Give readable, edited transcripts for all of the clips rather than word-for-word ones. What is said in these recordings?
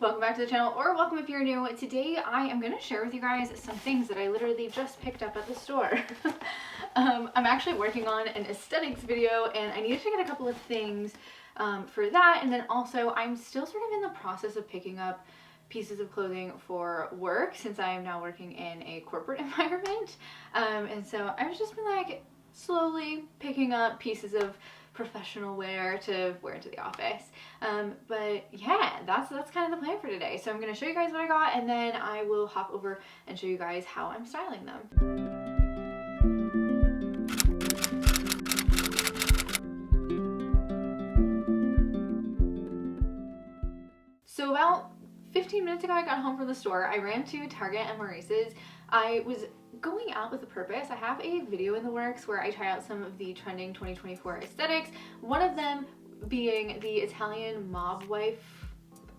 welcome back to the channel, or welcome if you're new. Today I am going to share with you guys some things that I literally just picked up at the store. I'm actually working on an aesthetics video and I needed to get a couple of things for that, and then also I'm still sort of in the process of picking up pieces of clothing for work since I am now working in a corporate environment, and so I've just been like slowly picking up pieces of professional wear to wear into the office. But yeah, that's kind of the plan for today. So I'm going to show you guys what I got, and then I will hop over and show you guys how I'm styling them. So about 15 minutes ago I got home from the store. I ran to Target and Maurice's. I was going out with a purpose. I have a video in the works where I try out some of the trending 2024 aesthetics, one of them being the Italian mob wife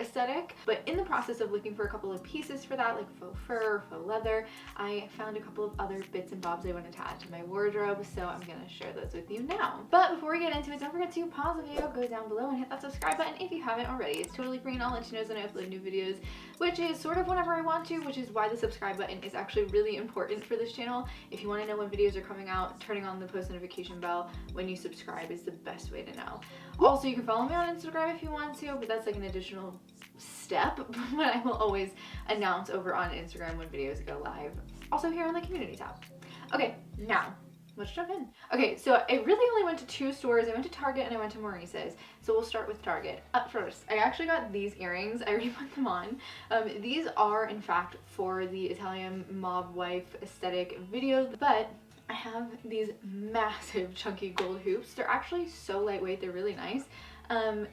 aesthetic. But in the process of looking for a couple of pieces for that, like faux fur, faux leather, I found a couple of other bits and bobs I wanted to add to my wardrobe, so I'm gonna share those with you now. But before we get into it, don't forget to pause the video, go down below and hit that subscribe button if you haven't already. It's totally free and I'll let you know when I upload new videos, which is sort of whenever I want to, which is why the subscribe button is actually really important for this channel. If you want to know when videos are coming out, turning on the post notification bell when you subscribe is the best way to know. Also, you can follow me on Instagram if you want to, but that's like an additional step, but I will always announce over on Instagram when videos go live. Also here on the community tab. Okay, now let's jump in. Okay, so I really only went to two stores. I went to Target and I went to Maurice's. So we'll start with Target. Up first, I actually got these earrings. I already put them on. These are in fact for the Italian mob wife aesthetic video, but I have these massive chunky gold hoops. They're actually so lightweight, they're really nice.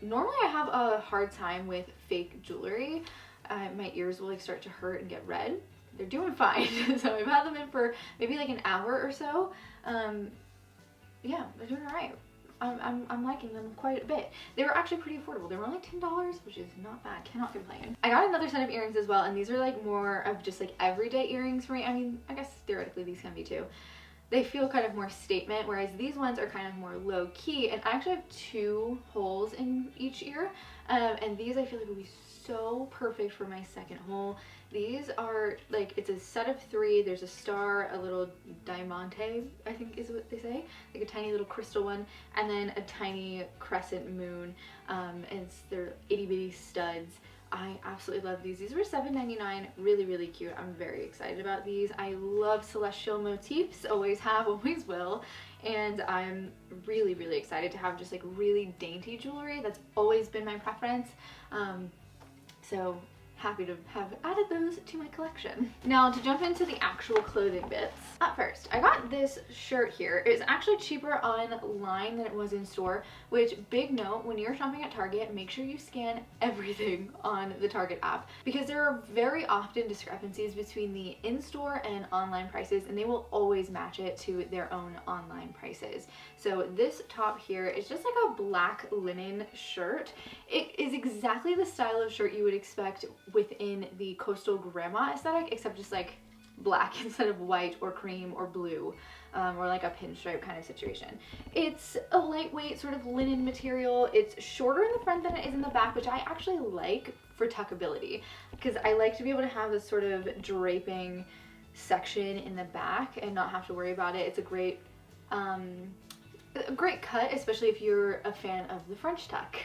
Normally I have a hard time with fake jewelry. My ears will like start to hurt and get red. They're doing fine. So I've had them in for maybe like an hour or so. Yeah, they're doing alright. I'm liking them quite a bit. They were actually pretty affordable. They were only $10, which is not bad. Cannot complain. I got another set of earrings as well, and these are like more of just like everyday earrings for me. I mean, I guess theoretically these can be too. They feel kind of more statement, whereas these ones are kind of more low key, and I actually have two holes in each ear, and these I feel like would be so perfect for my second hole. These are like, it's a set of three. There's a star, a little diamante, I think is what they say, like a tiny little crystal one, and then a tiny crescent moon, and they're itty bitty studs. I absolutely love these. These were $7.99, really cute. I'm very excited about these. I love celestial motifs, always have, always will, and I'm really excited to have just like really dainty jewelry. That's always been my preference. So happy to have added those to my collection. Now to jump into the actual clothing bits. Up first, I got this shirt here. It's actually cheaper online than it was in store, which, big note, when you're shopping at Target, make sure you scan everything on the Target app, because there are very often discrepancies between the in-store and online prices, and they will always match it to their own online prices. So this top here is just like a black linen shirt. It is exactly the style of shirt you would expect within the coastal grandma aesthetic, except just like black instead of white or cream or blue, or like a pinstripe kind of situation. It's a lightweight sort of linen material. It's shorter in the front than it is in the back, which I actually like for tuckability, because I like to be able to have this sort of draping section in the back and not have to worry about it. It's a great cut, especially if you're a fan of the French tuck.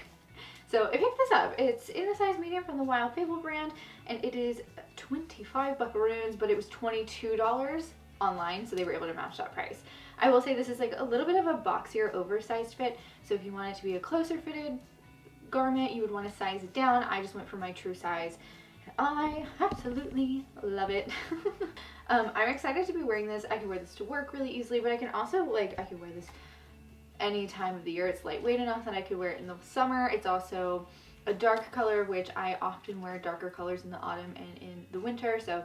So I picked this up. It's in a size medium from the Wild Fable brand, and it is 25 buckaroons, but it was $22 online, so they were able to match that price. I will say this is like a little bit of a boxier, oversized fit, so if you want it to be a closer fitted garment, you would want to size it down. I just went for my true size. I absolutely love it. I'm excited to be wearing this. I can wear this to work really easily, but I can also, like, I can wear this any time of the year. It's lightweight enough that I could wear it in the summer. It's also a dark color, which I often wear darker colors in the autumn and in the winter, so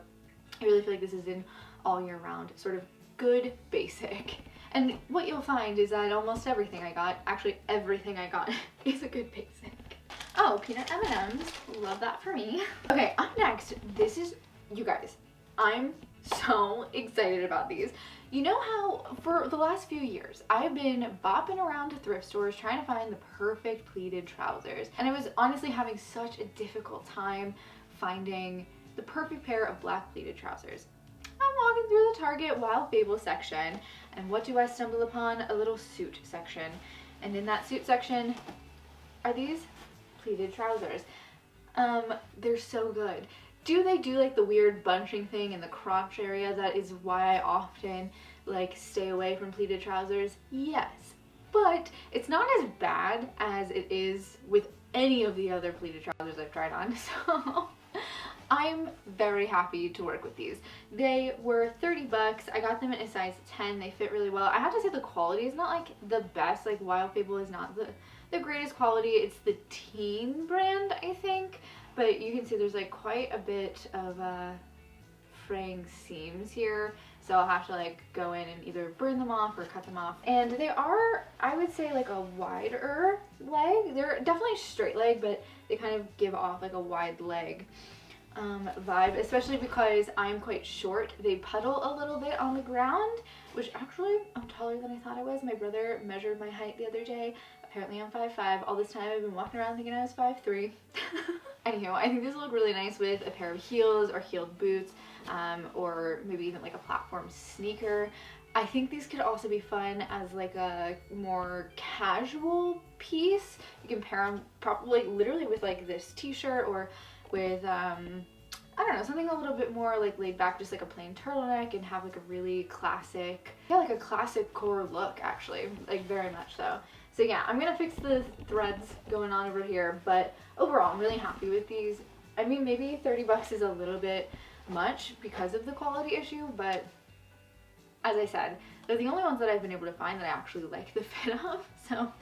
I really feel like this is an all year round sort of good basic. And what you'll find is that almost everything I got, actually everything I got, is a good basic. Oh, peanut M&Ms, love that for me. Okay, up next, this is, you guys, I'm so excited about these. You know how for the last few years I've been bopping around to thrift stores trying to find the perfect pleated trousers, and I was honestly having such a difficult time finding the perfect pair of black pleated trousers. I'm walking through the Target Wild Fable section, and what do I stumble upon? A little suit section. And in that suit section are these pleated trousers. They're so good. Do they do like the weird bunching thing in the crotch area? That is why I often like stay away from pleated trousers. Yes, but it's not as bad as it is with any of the other pleated trousers I've tried on. So I'm very happy to work with these. They were 30 bucks. I got them in a size 10. They fit really well. I have to say the quality is not like the best. Like Wild Fable is not the greatest quality. It's the teen brand, I think. But you can see there's like quite a bit of fraying seams here. So I'll have to like go in and either burn them off or cut them off. And they are, I would say, like a wider leg. They're definitely straight leg, but they kind of give off like a wide leg vibe, especially because I'm quite short. They puddle a little bit on the ground, which actually I'm taller than I thought I was. My brother measured my height the other day. Apparently I'm 5'5". All this time I've been walking around thinking I was 5'3". Anywho, I think these will look really nice with a pair of heels or heeled boots, or maybe even like a platform sneaker. I think these could also be fun as like a more casual piece. You can pair them probably literally with like this t-shirt or with I don't know, something a little bit more like laid back, just like a plain turtleneck, and have like a really classic, yeah, like a classic core look actually, like very much so. So yeah, I'm gonna fix the threads going on over here, but overall I'm really happy with these. I mean, maybe 30 bucks is a little bit much because of the quality issue, but as I said, they're the only ones that I've been able to find that I actually like the fit of, so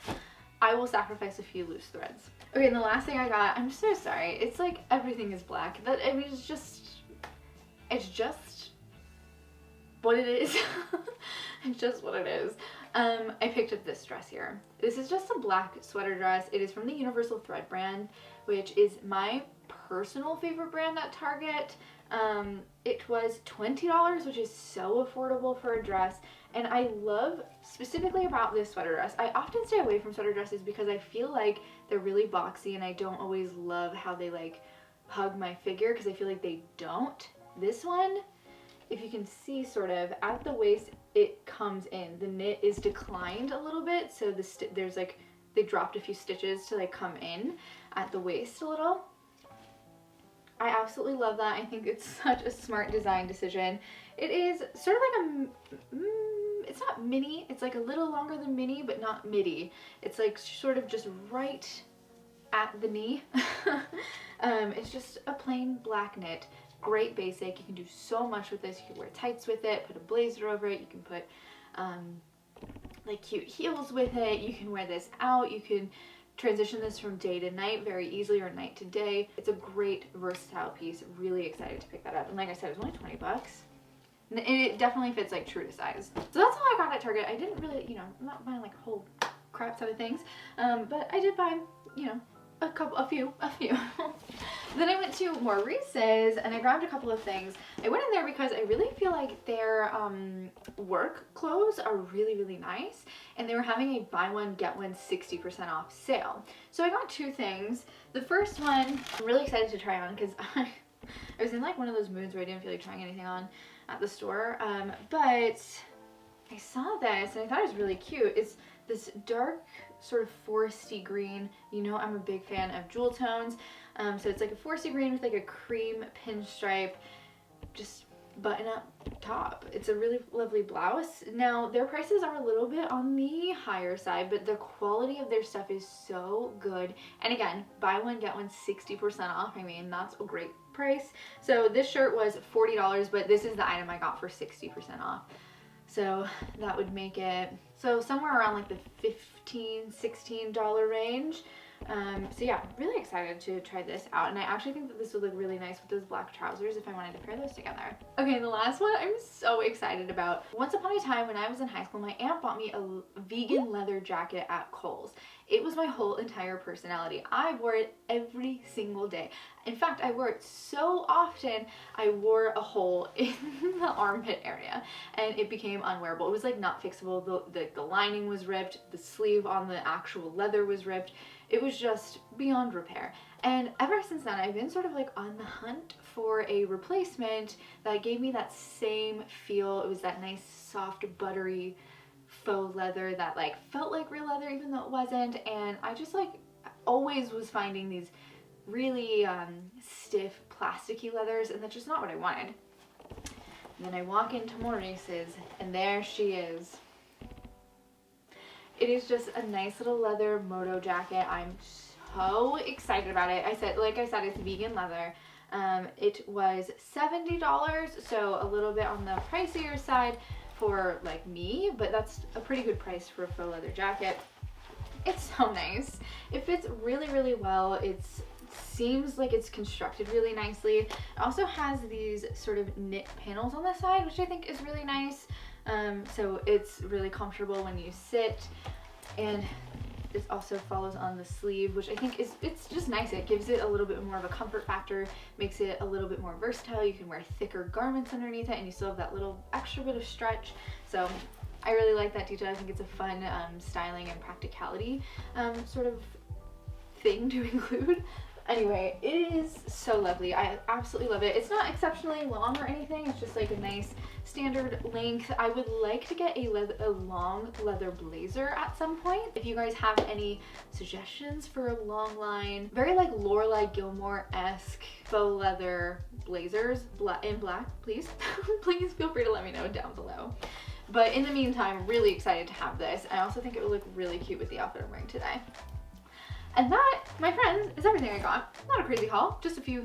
I will sacrifice a few loose threads. Okay, and the last thing I got, I'm so sorry, it's like everything is black. That, I mean, it's just what it is. It's just what it is. I picked up this dress here. This is just a black sweater dress. It is from the Universal Thread brand, which is my personal favorite brand at Target. It was $20, which is so affordable for a dress. And I love specifically about this sweater dress. I often stay away from sweater dresses because I feel like they're really boxy and I don't always love how they like hug my figure, because I feel like they don't. This one, if you can see sort of at the waist, it comes in. The knit is declined a little bit, so there's like, they dropped a few stitches to like come in at the waist a little. I absolutely love that. I think it's such a smart design decision. It is sort of like a, it's not mini, it's like a little longer than mini, but not midi. It's like sort of just right at the knee. It's just a plain black knit. Great basic. You can do so much with this. You can wear tights with it, put a blazer over it. You can put like cute heels with it. You can wear this out. You can transition this from day to night very easily, or night to day. It's a great versatile piece. Really excited to pick that up. And like I said, it was only 20 bucks. And it definitely fits like true to size. So that's all I got at Target. I didn't really, you know, I'm not buying like a whole crap ton of things. But I did buy, you know, a few. Then I went to Mor Reeses and I grabbed a couple of things. I went in there because I really feel like their work clothes are really, really nice. And they were having a buy one, get one 60% off sale. So I got two things. The first one, I'm really excited to try on because I was in like one of those moods where I didn't feel like trying anything on at the store. But I saw this and I thought it was really cute. It's this dark sort of foresty green. You know, I'm a big fan of jewel tones. So it's like a foresty green with like a cream pinstripe, just button up top. It's a really lovely blouse. Now their prices are a little bit on the higher side, but the quality of their stuff is so good. And again, buy one, get one 60% off. I mean, that's a great price. So this shirt was $40, but this is the item I got for 60% off. So that would make it, so somewhere around like the $15, $16 range. So yeah, really excited to try this out, and I actually think that this would look really nice with those black trousers if I wanted to pair those together. Okay, the last one I'm so excited about. Once upon a time when I was in high school, my aunt bought me a vegan leather jacket at Kohl's. It was my whole entire personality. I wore it every single day. In fact, I wore it so often, I wore a hole in the armpit area and it became unwearable. It was like not fixable. The lining was ripped, the sleeve on the actual leather was ripped. It was just beyond repair. And ever since then, I've been sort of like on the hunt for a replacement that gave me that same feel. It was that nice, soft, buttery faux leather that like felt like real leather even though it wasn't. And I just like always was finding these really stiff, plasticky leathers, and that's just not what I wanted. And then I walk into Maurice's, and there she is. It is just a nice little leather moto jacket. I'm so excited about it. Like I said, it's vegan leather. It was $70, so a little bit on the pricier side for like me, but that's a pretty good price for a faux leather jacket. It's so nice. It fits really, really well. It seems like it's constructed really nicely. It also has these sort of knit panels on the side, which I think is really nice. So it's really comfortable when you sit, and this also follows on the sleeve, which I think it's just nice. It gives it a little bit more of a comfort factor, makes it a little bit more versatile. You can wear thicker garments underneath it and you still have that little extra bit of stretch. So I really like that detail. I think it's a fun styling and practicality sort of thing to include. Anyway, it is so lovely. I absolutely love it. It's not exceptionally long or anything. It's just like a nice standard length. I would like to get a long leather blazer at some point. If you guys have any suggestions for a long line, very like Lorelai Gilmore-esque faux leather blazers in black, please, please feel free to let me know down below. But in the meantime, really excited to have this. I also think it would look really cute with the outfit I'm wearing today. And that, my friends, is everything I got. Not a crazy haul, just a few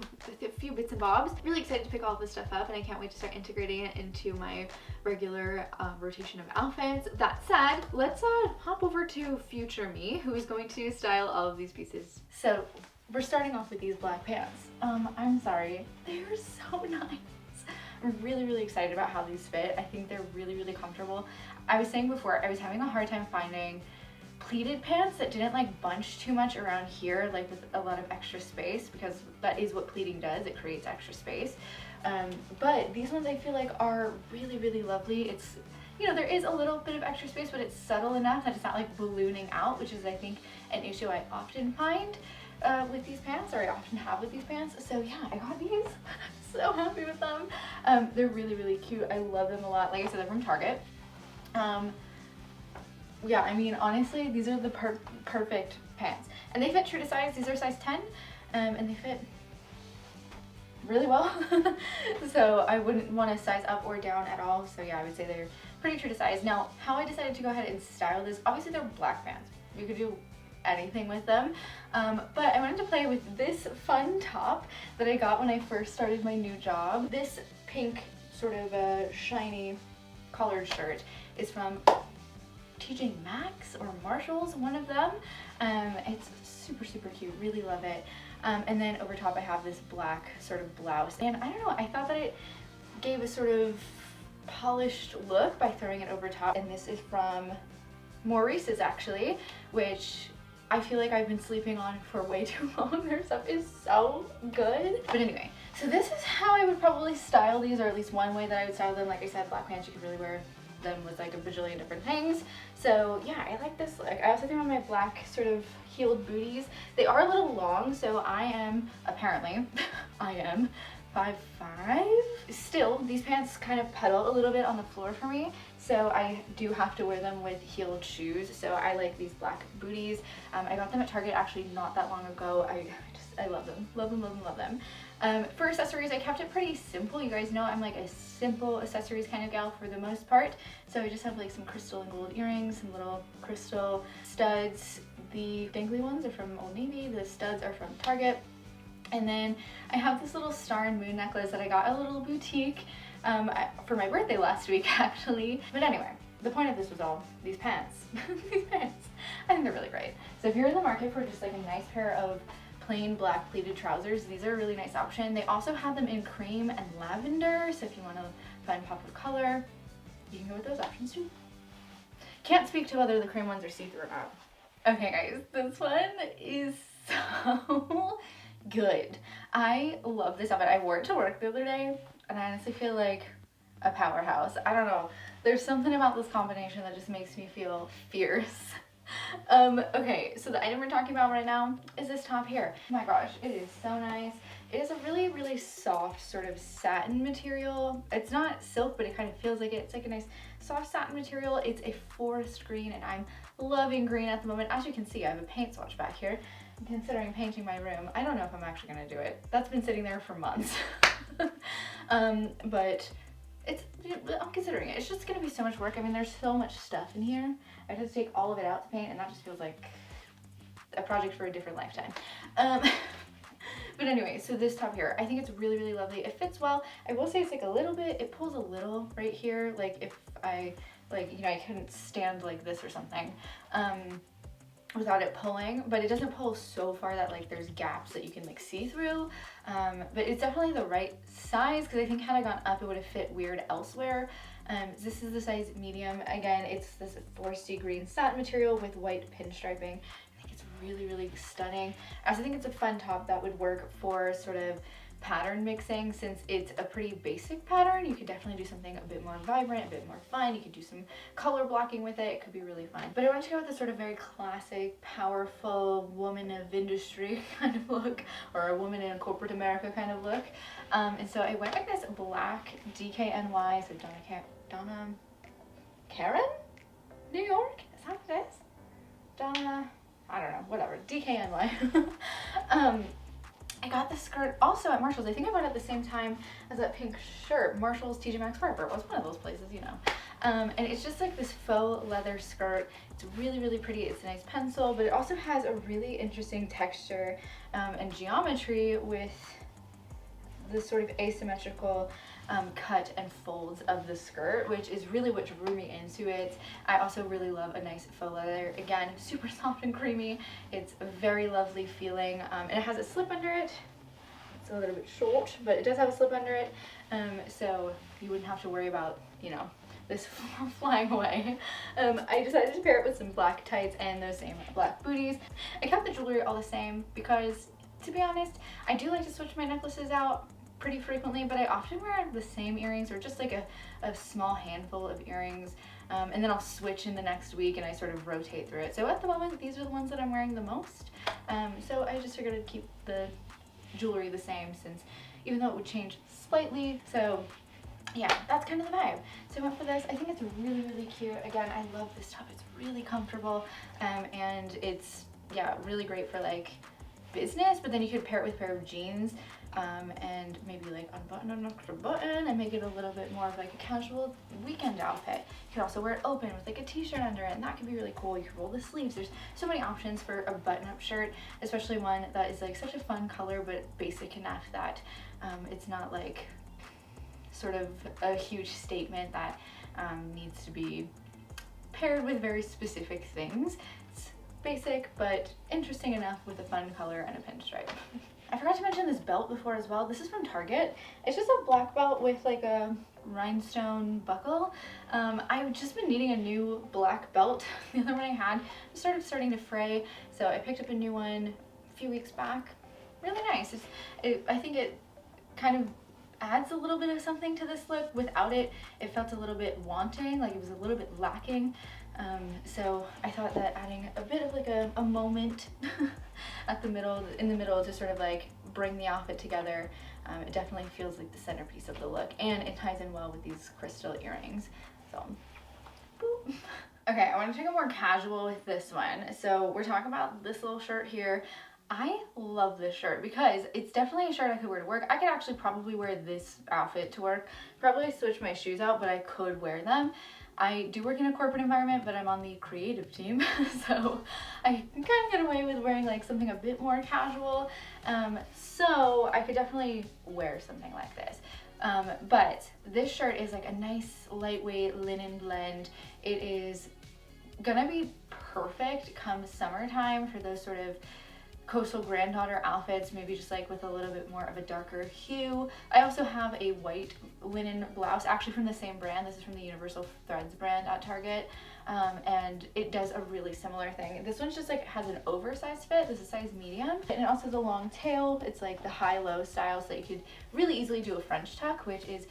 bits and bobs. Really excited to pick all this stuff up, and I can't wait to start integrating it into my regular rotation of outfits. That said, let's hop over to future me, who is going to style all of these pieces. So we're starting off with these black pants. I'm sorry, they're so nice. I'm really, really excited about how these fit. I think they're really, really comfortable. I was saying before, I was having a hard time finding pleated pants that didn't like bunch too much around here, like with a lot of extra space, because that is what pleating does. It creates extra space. But these ones I feel like are really, really lovely. It's, you know, there is a little bit of extra space, but it's subtle enough that it's not like ballooning out, which is I think an issue I often find with these pants, or I often have with these pants. So yeah, I got these. I'm so happy with them. They're really, really cute. I love them a lot. Like I said, they're from Target. Yeah, I mean, honestly, these are the perfect pants. And they fit true to size. These are size 10, and they fit really well. So I wouldn't want to size up or down at all. So yeah, I would say they're pretty true to size. Now, how I decided to go ahead and style this, obviously they're black pants. You could do anything with them. But I wanted to play with this fun top that I got when I first started my new job. This pink sort of shiny collared shirt is from TJ Maxx or Marshalls, one of them. It's super, super cute, really love it. And then over top I have this black sort of blouse, and I don't know, I thought that it gave a sort of polished look by throwing it over top. And this is from Mor Reeses actually, which I feel like I've been sleeping on for way too long. Their stuff is so good. But anyway, so this is how I would probably style these, or at least one way that I would style them. Like I said, black pants, you could really wear them with like a bajillion different things. So yeah, I like this look. I also think on my black sort of heeled booties, they are a little long, so I am, apparently, I am 5'5". Still, these pants kind of pedal a little bit on the floor for me, so I do have to wear them with heeled shoes. So I like these black booties. I got them at Target actually not that long ago. I love them. Love them, love them, love them. For accessories, I kept it pretty simple. You guys know I'm like a simple accessories kind of gal for the most part. So I just have like some crystal and gold earrings, some little crystal studs. The dangly ones are from Old Navy. The studs are from Target. And then I have this little star and moon necklace that I got at a little boutique for my birthday last week actually. But anyway, the point of this was all these pants. These pants. I think they're really great. So if you're in the market for just like a nice pair of plain black pleated trousers, these are a really nice option. They also have them in cream and lavender, so if you want to find pop of color, you can go with those options too. Can't speak to whether the cream ones are see-through or not. Okay guys, this one is so good. I love this outfit. I wore it to work the other day, and I honestly feel like a powerhouse. I don't know. There's something about this combination that just makes me feel fierce. Okay, so the item we're talking about right now is this top here. Oh my gosh, it is so nice. It is a really, really soft sort of satin material. It's not silk, but it kind of feels like it. It's like a nice soft satin material. It's a forest green, and I'm loving green at the moment. As you can see, I have a paint swatch back here. I'm considering painting my room. I don't know if I'm actually gonna do it. That's been sitting there for months. But I'm considering it. It's just gonna be so much work. I mean, there's so much stuff in here. I have to take all of it out to paint, and that just feels like a project for a different lifetime. But anyway, so this top here, I think it's really, really lovely. It fits well. I will say it's like a little bit, it pulls a little right here. Like if I, like, you know, I couldn't stand like this or something without it pulling, but it doesn't pull so far that like there's gaps that you can like see through. But it's definitely the right size, because I think had I gone up, it would have fit weird elsewhere. This is the size medium. Again, it's this foresty green satin material with white pinstriping. I think it's really, really stunning. I also think it's a fun top that would work for sort of pattern mixing. Since it's a pretty basic pattern, you could definitely do something a bit more vibrant, a bit more fun. You could do some color blocking with it. It could be really fun. But I wanted to go with a sort of very classic, powerful woman of industry kind of look, or a woman in corporate America kind of look. And so I went with this black DKNY, so Donna Karen? New York? Is that what it is? Donna, I don't know, whatever, DKNY. I got this skirt also at Marshall's. I think I bought it at the same time as that pink shirt. Marshall's, TJ Maxx, wherever it was, one of those places, you know. And it's just like this faux leather skirt. It's really, really pretty. It's a nice pencil, but it also has a really interesting texture and geometry with this sort of asymmetrical cut and folds of the skirt, which is really what drew me into it. I also really love a nice faux leather. Again, super soft and creamy. It's a very lovely feeling, and it has a slip under it. It's a little bit short, but it does have a slip under it, so you wouldn't have to worry about, you know, this flying away. I decided to pair it with some black tights and those same black booties. I kept the jewelry all the same because, to be honest, I do like to switch my necklaces out pretty frequently, but I often wear the same earrings, or just like a small handful of earrings, and then I'll switch in the next week and I sort of rotate through it. So at the moment, these are the ones that I'm wearing the most. So I just figured I'd keep the jewelry the same, since even though it would change slightly. So yeah, that's kind of the vibe. So I went for this. I think it's really, really cute. Again, I love this top. It's really comfortable, and it's, yeah, really great for like business, but then you could pair it with a pair of jeans, and maybe like unbutton an extra button and make it a little bit more of like a casual weekend outfit. You could also wear it open with like a t-shirt under it, and that could be really cool. You could roll the sleeves. There's so many options for a button-up shirt, especially one that is like such a fun color but basic enough that it's not like sort of a huge statement that needs to be paired with very specific things. It's basic but interesting enough with a fun color and a pinstripe. I forgot to mention this belt before as well. This is from Target. It's just a black belt with like a rhinestone buckle. I've just been needing a new black belt. The other one I had was sort of starting to fray, so I picked up a new one a few weeks back. Really nice. I think it kind of adds a little bit of something to this look. Without it, it felt a little bit wanting, like it was a little bit lacking. So I thought that adding a bit of like a moment in the middle to sort of like bring the outfit together, it definitely feels like the centerpiece of the look, and it ties in well with these crystal earrings. So, boop. Okay, I want to take it more casual with this one. So we're talking about this little shirt here. I love this shirt because it's definitely a shirt I could wear to work. I could actually probably wear this outfit to work. Probably switch my shoes out, but I could wear them. I do work in a corporate environment, but I'm on the creative team, so I can kind of get away with wearing like something a bit more casual. So I could definitely wear something like this. But this shirt is like a nice lightweight linen blend. It is gonna be perfect come summertime for those sort of coastal granddaughter outfits, maybe just like with a little bit more of a darker hue. I also have a white linen blouse, actually from the same brand. This is from the Universal Threads brand at Target, and it does a really similar thing. This one's just like has an oversized fit. This is size medium, and it also has a long tail. It's like the high-low style, so that you could really easily do a French tuck, which is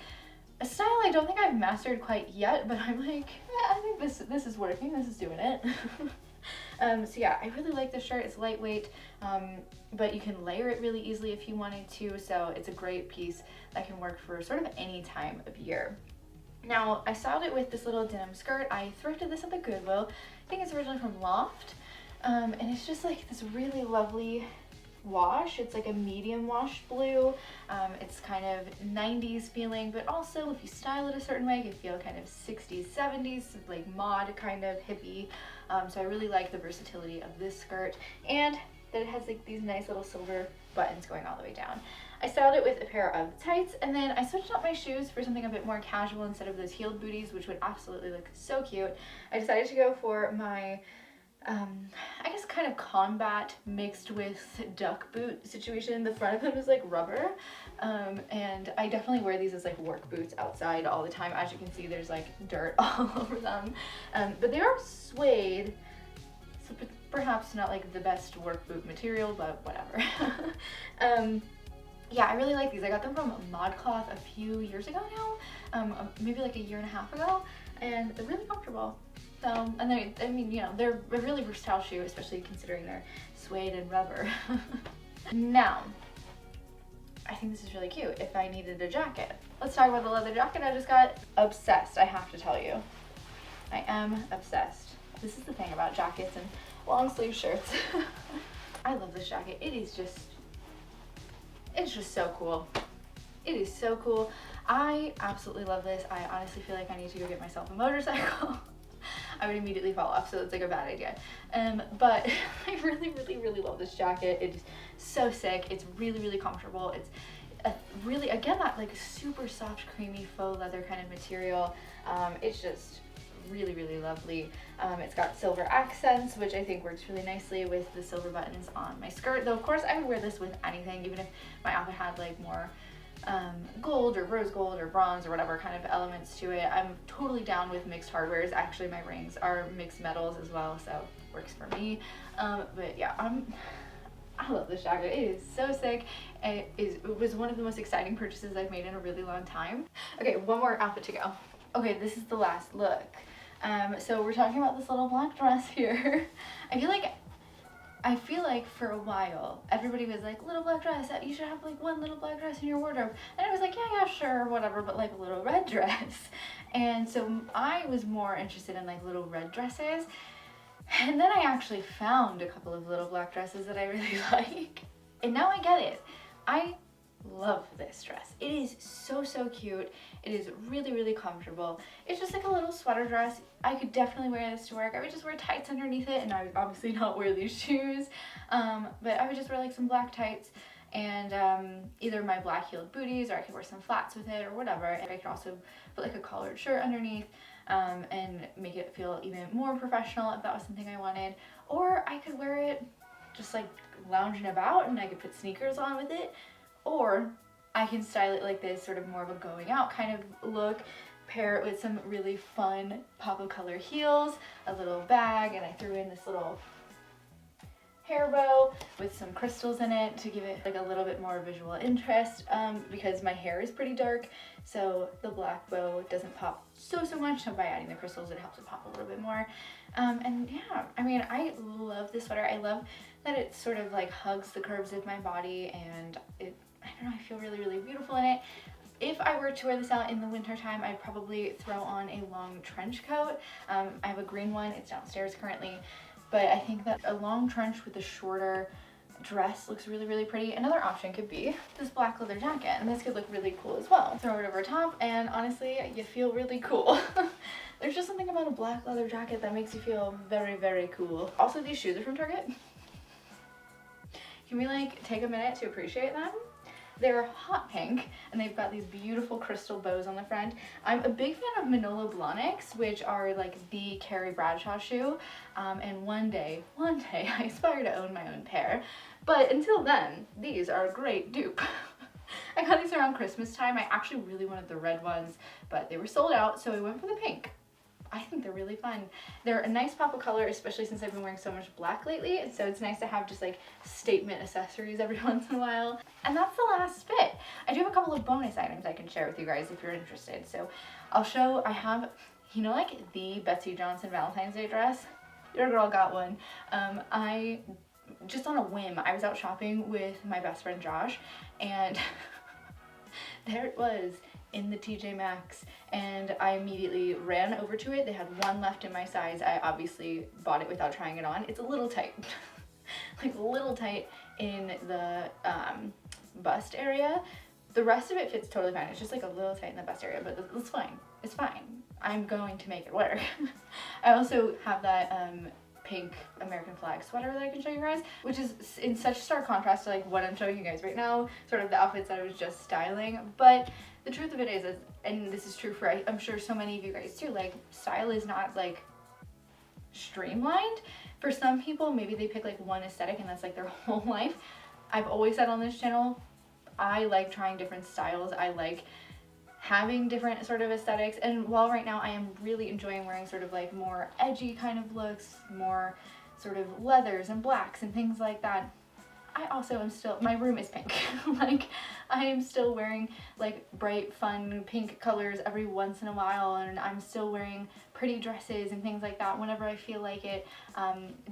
a style I don't think I've mastered quite yet, but I'm like, I think this is working. This is doing it. So yeah, I really like this shirt. It's lightweight, but you can layer it really easily if you wanted to, so it's a great piece that can work for sort of any time of year. Now, I styled it with this little denim skirt. I thrifted this at the Goodwill. I think it's originally from Loft, and it's just like this really lovely wash. It's like a medium wash blue. It's kind of 90s feeling, but also if you style it a certain way, it can feel kind of 60s, 70s, like mod kind of hippie. So I really like the versatility of this skirt, and that it has like these nice little silver buttons going all the way down. I styled it with a pair of tights, and then I switched up my shoes for something a bit more casual instead of those heeled booties, which would absolutely look so cute. I decided to go for my I guess kind of combat mixed with duck boot situation. The front of them is like rubber, and I definitely wear these as like work boots outside all the time. As you can see, there's like dirt all over them, but they are suede, so perhaps not like the best work boot material, but whatever. Yeah, I really like these. I got them from ModCloth a few years ago now, maybe like a year and a half ago, and they're really comfortable. So, and I mean, you know, they're a really versatile shoe, especially considering they're suede and rubber. Now, I think this is really cute if I needed a jacket. Let's talk about the leather jacket I just got. Obsessed, I have to tell you. I am obsessed. This is the thing about jackets and long sleeve shirts. I love this jacket. It's just so cool. It is so cool. I absolutely love this. I honestly feel like I need to go get myself a motorcycle. I would immediately fall off, so it's like a bad idea. But I really love this jacket. It is so sick. It's really comfortable. It's a really, again, that like super soft, creamy faux leather kind of material. It's just really lovely. It's got silver accents, which I think works really nicely with the silver buttons on my skirt. Though of course I would wear this with anything, even if my outfit had like more gold or rose gold or bronze or whatever kind of elements to it. I'm totally down with mixed hardwares. Actually, my rings are mixed metals as well, so works for me. But yeah, I love this jacket. It is so sick. It was one of the most exciting purchases I've made in a really long time. Okay, one more outfit to go. Okay, this is the last look. So we're talking about this little black dress here. I feel like for a while, everybody was like, little black dress, you should have like one little black dress in your wardrobe. And I was like, yeah, sure, whatever, but like a little red dress. And so I was more interested in like little red dresses. And then I actually found a couple of little black dresses that I really like. And now I get it. I love this dress. It is so cute. It is really comfortable. It's just like a little sweater dress. I could definitely wear this to work. I would just wear tights underneath it, and I would obviously not wear these shoes, but I would just wear like some black tights and either my black heeled booties, or I could wear some flats with it or whatever. And I could also put like a collared shirt underneath and make it feel even more professional if that was something I wanted. Or I could wear it just like lounging about, and I could put sneakers on with it. Or I can style it like this, sort of more of a going out kind of look, pair it with some really fun pop of color heels, a little bag, and I threw in this little hair bow with some crystals in it to give it like a little bit more visual interest, because my hair is pretty dark, so the black bow doesn't pop so much, so by adding the crystals it helps it pop a little bit more. And yeah, I mean, I love this sweater. I love that it sort of like hugs the curves of my body, and I don't know, I feel really beautiful in it. If I were to wear this out in the winter time, I'd probably throw on a long trench coat. I have a green one, it's downstairs currently, but I think that a long trench with a shorter dress looks really pretty. Another option could be this black leather jacket, and this could look really cool as well. Throw it over top, and honestly, you feel really cool. There's just something about a black leather jacket that makes you feel very cool. Also, these shoes are from Target. Can we like take a minute to appreciate them? They're hot pink, and they've got these beautiful crystal bows on the front. I'm a big fan of Manolo Blahniks, which are like the Carrie Bradshaw shoe, and one day, I aspire to own my own pair. But until then, these are a great dupe. I got these around Christmas time. I actually really wanted the red ones, but they were sold out, so I went for the pink. I think they're really fun. They're a nice pop of color, especially since I've been wearing so much black lately, and so it's nice to have just like statement accessories every once in a while. And that's the last fit. I do have a couple of bonus items I can share with you guys if you're interested. So I'll show, I have, you know, like the Betsy Johnson Valentine's Day dress? Your girl got one. I, just on a whim, I was out shopping with my best friend Josh, and there it was in the TJ Maxx, and I immediately ran over to it. They had one left in my size. I obviously bought it without trying it on. It's a little tight, like a little tight in the bust area. The rest of it fits totally fine. It's just like a little tight in the bust area, but it's fine. It's fine. I'm going to make it work. I also have that pink American flag sweater that I can show you guys, which is in such stark contrast to like what I'm showing you guys right now, sort of the outfits that I was just styling. But the truth of it is, and this is true for I'm sure so many of you guys too, like style is not like streamlined. For some people, maybe they pick like one aesthetic and that's like their whole life. I've always said on this channel, I like trying different styles. I like having different sort of aesthetics, and while right now I am really enjoying wearing sort of like more edgy kind of looks, more sort of leathers and blacks and things like that, I also am still, my room is pink. Like I am still wearing like bright fun pink colors every once in a while, and I'm still wearing pretty dresses and things like that whenever I feel like it.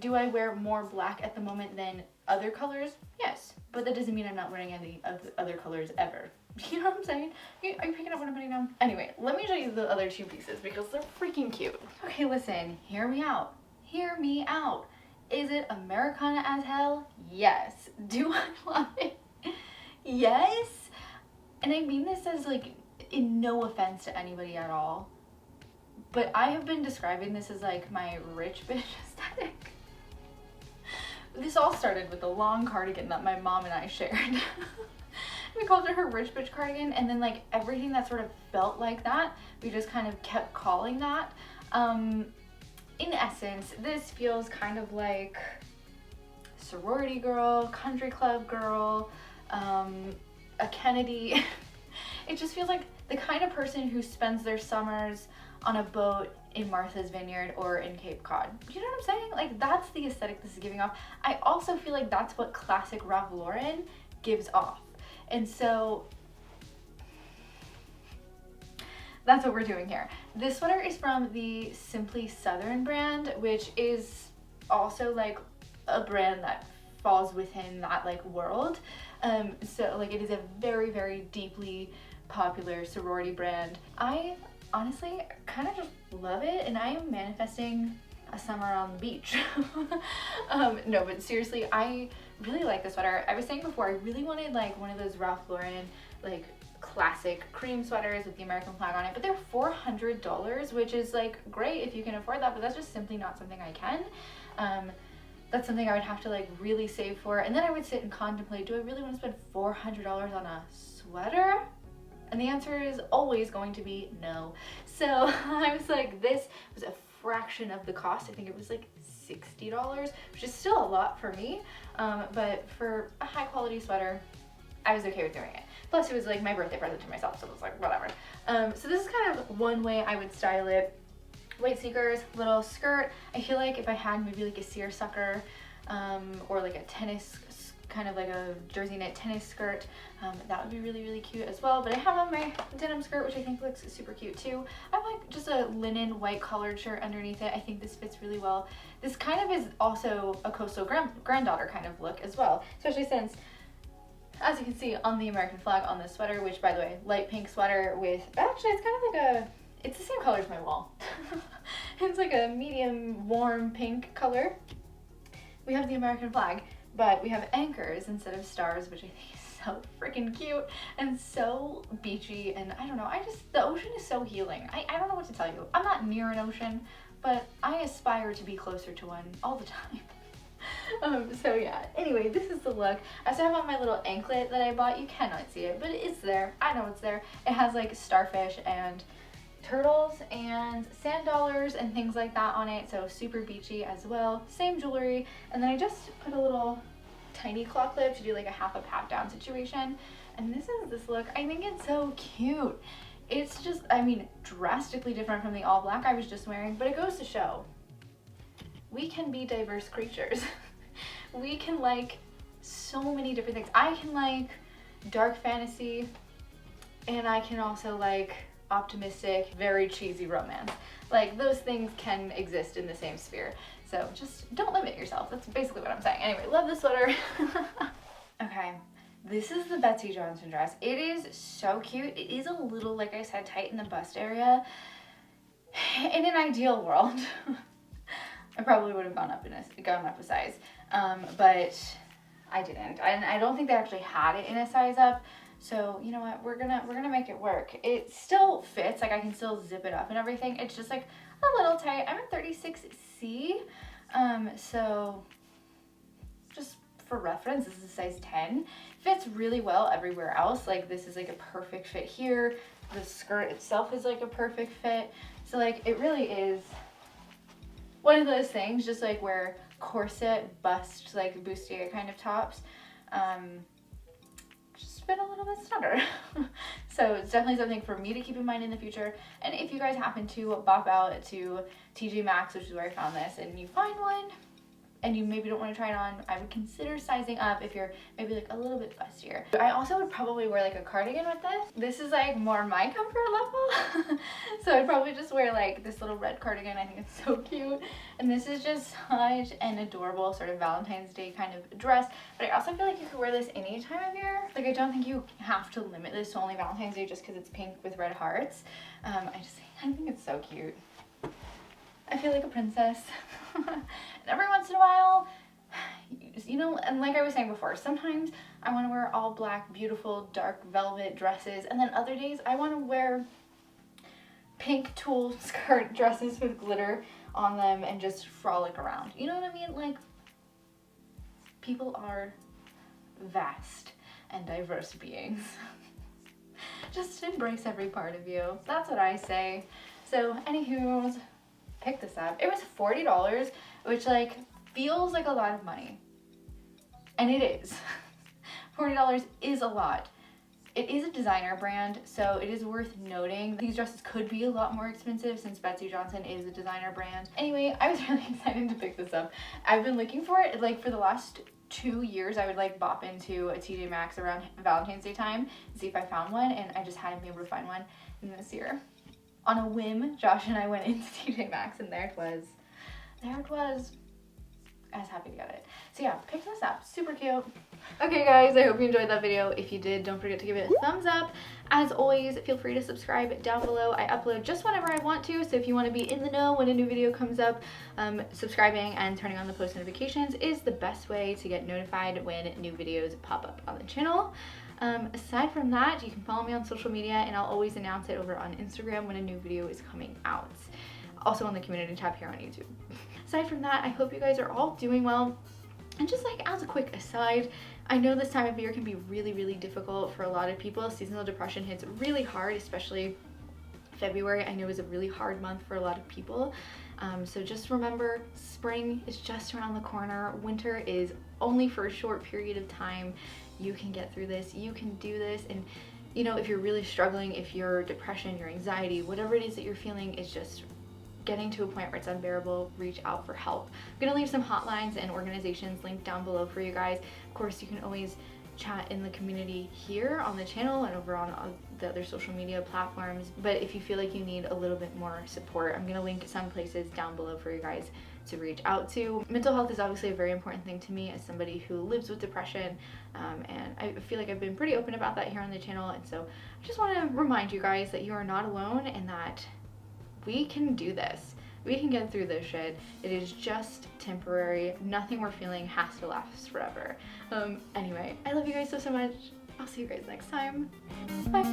Do I wear more black at the moment than other colors? Yes, but that doesn't mean I'm not wearing any of the other colors ever. You know what I'm saying? Are you picking up what I'm putting down? Anyway, let me show you the other two pieces because they're freaking cute. Okay, listen, hear me out. Hear me out. Is it Americana as hell? Yes. Do I love it? Yes. And I mean this as like in no offense to anybody at all, but I have been describing this as like my rich bitch aesthetic. This all started with a long cardigan that my mom and I shared. We called it her rich bitch cardigan, and then like everything that sort of felt like that, we just kind of kept calling that. In essence, this feels kind of like sorority girl, country club girl, a Kennedy. It just feels like the kind of person who spends their summers on a boat in Martha's Vineyard or in Cape Cod. You know what I'm saying? Like that's the aesthetic this is giving off. I also feel like that's what classic Ralph Lauren gives off. And so that's what we're doing here. This sweater is from the Simply Southern brand, which is also like a brand that falls within that like world. So like it is a very, very deeply popular sorority brand. I honestly kind of just love it, and I am manifesting a summer on the beach. No, but seriously, I really like this sweater. I was saying before, I really wanted like one of those Ralph Lauren like classic cream sweaters with the American flag on it, but they're $400, which is like great if you can afford that, but that's just simply not something I can. That's something I would have to like really save for, and then I would sit and contemplate, do I really want to spend $400 on a sweater? And the answer is always going to be no. So I was like, this was a fraction of the cost. I think it was like $60, which is still a lot for me, but for a high quality sweater, I was okay with doing it. Plus it was like my birthday present to myself, so it was like whatever. So this is kind of one way I would style it. White sneakers, little skirt. I feel like if I had maybe like a seersucker or like a tennis, kind of like a jersey knit tennis skirt, that would be really, really cute as well. But I have on my denim skirt, which I think looks super cute too. I have like just a linen white collared shirt underneath it. I think this fits really well. This kind of is also a coastal granddaughter kind of look as well, especially since, as you can see on the American flag on this sweater, which by the way, light pink sweater with, actually it's kind of like a, it's the same color as my wall. It's like a medium warm pink color. We have the American flag, but we have anchors instead of stars, which I think is so freaking cute and so beachy. And I don't know, the ocean is so healing. I don't know what to tell you. I'm not near an ocean, but I aspire to be closer to one all the time. So yeah, anyway, this is the look. I also have on my little anklet that I bought. You cannot see it, but it's there. I know it's there. It has like starfish and turtles and sand dollars and things like that on it, so super beachy as well. Same jewelry, and then I just put a little tiny claw clip to do like a half a pat down situation. And this is this look. I think it's so cute. It's just, I mean, drastically different from the all black I was just wearing, but it goes to show we can be diverse creatures. We can like so many different things. I can like dark fantasy, and I can also like optimistic, very cheesy romance. Like those things can exist in the same sphere. So just don't limit yourself. That's basically what I'm saying. Anyway, love the sweater. Okay, this is the Betsy Johnson dress. It is so cute. It is a little, like I said, tight in the bust area. In an ideal world, I probably would have gone up a size, but I didn't. And I don't think they actually had it in a size up. So you know what, we're gonna make it work. It still fits, like I can still zip it up and everything. It's just like a little tight. I'm at 36C, so just for reference, this is a size 10. Fits really well everywhere else. Like this is like a perfect fit here. The skirt itself is like a perfect fit. So like it really is one of those things, just like where corset, bust, like bustier kind of tops, just fit a little bit snugger. So it's definitely something for me to keep in mind in the future. And if you guys happen to bop out to TJ Maxx, which is where I found this, and you find one and you maybe don't want to try it on, I would consider sizing up if you're maybe like a little bit bustier. I also would probably wear like a cardigan with this. This is like more my comfort level. So I'd probably just wear like this little red cardigan. I think it's so cute. And this is just such an adorable sort of Valentine's Day kind of dress. But I also feel like you could wear this any time of year. Like I don't think you have to limit this to only Valentine's Day just because it's pink with red hearts. I think it's so cute. I feel like a princess. And every once in a while, you know, and like I was saying before, sometimes I want to wear all black, beautiful, dark velvet dresses, and then other days I want to wear pink tulle skirt dresses with glitter on them and just frolic around. You know what I mean? Like, people are vast and diverse beings. Just embrace every part of you. That's what I say. So, anywho, pick this up. It was $40, which like feels like a lot of money, and it is. $40 is a lot. It is a designer brand, so it is worth noting these dresses could be a lot more expensive since Betsy Johnson is a designer brand. Anyway, I was really excited to pick this up. I've been looking for it like for the last 2 years. I would like bop into a TJ Maxx around Valentine's Day time and see if I found one, and I just hadn't been able to find one in this year. On a whim, Josh and I went into TJ Maxx, and there it was. There it was. I was happy to get it. So yeah, pick this up. Super cute. Okay guys, I hope you enjoyed that video. If you did, don't forget to give it a thumbs up. As always, feel free to subscribe down below. I upload just whenever I want to, so if you want to be in the know when a new video comes up, subscribing and turning on the post notifications is the best way to get notified when new videos pop up on the channel. Aside from that, you can follow me on social media, and I'll always announce it over on Instagram when a new video is coming out. Also on the community tab here on YouTube. Aside from that, I hope you guys are all doing well. And just like as a quick aside, I know this time of year can be really, really difficult for a lot of people. Seasonal depression hits really hard, especially February. I know is a really hard month for a lot of people. So just remember, spring is just around the corner. Winter is only for a short period of time. You can get through this. You can do this. And you know, if you're really struggling, if your depression, your anxiety, whatever it is that you're feeling is just getting to a point where it's unbearable, reach out for help. I'm gonna leave some hotlines and organizations linked down below for you guys. Of course, you can always chat in the community here on the channel and over on the other social media platforms. But if you feel like you need a little bit more support, I'm gonna link some places down below for you guys to reach out to. Mental health is obviously a very important thing to me as somebody who lives with depression, and I feel like I've been pretty open about that here on the channel. And so I just want to remind you guys that you are not alone and that we can do this. We can get through this shit. It is just temporary. Nothing we're feeling has to last forever. Anyway, I love you guys so much. I'll see you guys next time. Bye.